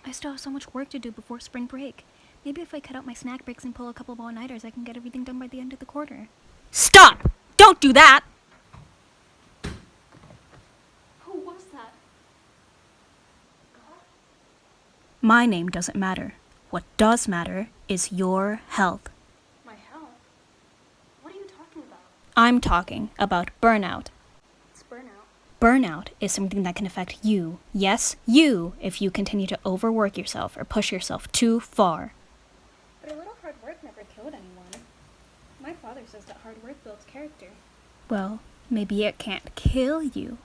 I still have so much work to do before spring break. Maybe if I cut out my snack breaks and pull a couple of all-nighters, I can get everything done by the end of the quarter. Stop! Don't do that! Who was that? My name doesn't matter. What does matter is your health. My health? What are you talking about? I'm talking about burnout. It's burnout. Burnout is something that can affect you, yes, you, if you continue to overwork yourself or push yourself too far. But a little hard work never killed anyone. My father says that hard work builds character. Well, maybe it can't kill you,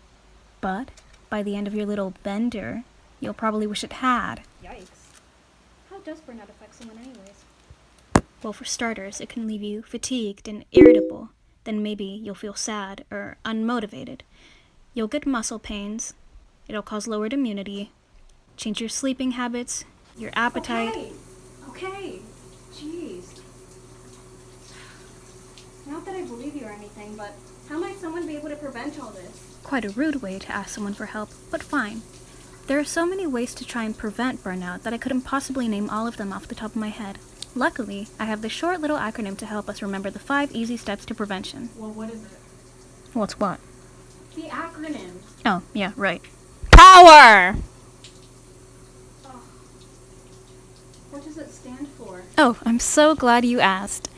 but by the end of your little bender, you'll probably wish it had. Yikes. How does burnout affect someone anyways? Well, for starters, it can leave you fatigued and irritable. Then maybe you'll feel sad or unmotivated. You'll get muscle pains. It'll cause lowered immunity, change your sleeping habits, your appetite. Okay. Jeez. Not that I believe you or anything, but how might someone be able to prevent all this? Quite a rude way to ask someone for help, but fine. There are so many ways to try and prevent burnout that I couldn't possibly name all of them off the top of my head. Luckily, I have this short little acronym to help us remember the 5 easy steps to prevention. Well, what is it? What's what? The acronym. Oh, yeah, right. Power! Oh. What does it stand for? Oh, I'm so glad you asked.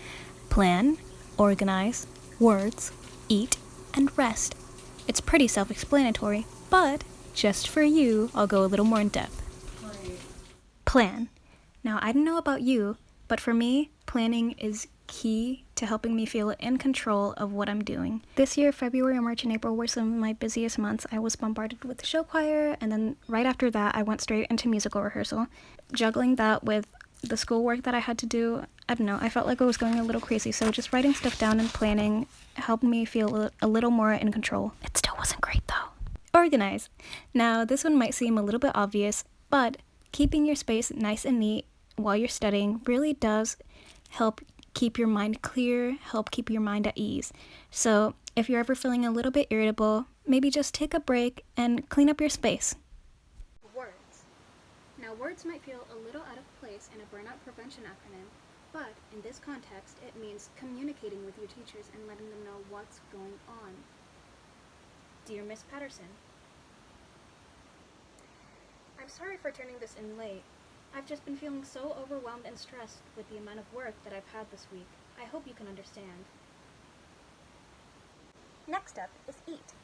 Plan, organize, words, eat, and rest. It's pretty self-explanatory, but just for you, I'll go a little more in depth. Great. Plan. Now, I don't know about you, but for me, planning is key to helping me feel in control of what I'm doing. This year, February, March, and April were some of my busiest months. I was bombarded with the show choir, and then right after that, I went straight into musical rehearsal. Juggling that with the schoolwork that I had to do, I don't know, I felt like I was going a little crazy, so just writing stuff down and planning helped me feel a little more in control. It still wasn't great, though. Organize. Now, this one might seem a little bit obvious, but keeping your space nice and neat while you're studying really does help keep your mind clear, help keep your mind at ease. So if you're ever feeling a little bit irritable, maybe just take a break and clean up your space. Words. Now, words might feel a little out of place in a burnout prevention acronym, but in this context, it means communicating with your teachers and letting them know what's going on. Dear Miss Patterson, I'm sorry for turning this in late. I've just been feeling so overwhelmed and stressed with the amount of work that I've had this week. I hope you can understand. Next up is eat.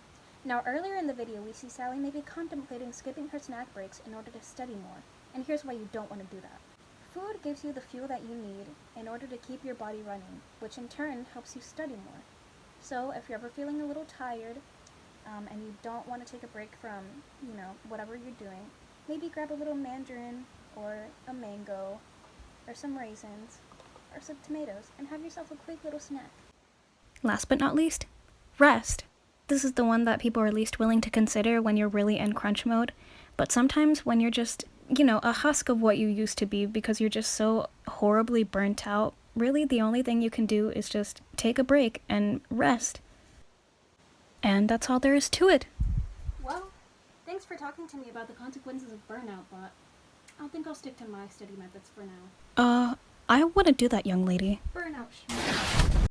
Now, earlier in the video, we see Sally maybe contemplating skipping her snack breaks in order to study more. And here's why you don't want to do that. Food gives you the fuel that you need in order to keep your body running, which in turn helps you study more. So if you're ever feeling a little tired, and you don't want to take a break from, whatever you're doing, maybe grab a little mandarin or a mango or some raisins or some tomatoes and have yourself a quick little snack. Last but not least, rest. This is the one that people are least willing to consider when you're really in crunch mode, but sometimes when you're just, a husk of what you used to be because you're just so horribly burnt out, really the only thing you can do is just take a break and rest. And that's all there is to it. Well, thanks for talking to me about the consequences of burnout, but I think I'll stick to my study methods for now. I wouldn't do that, young lady. Burnout.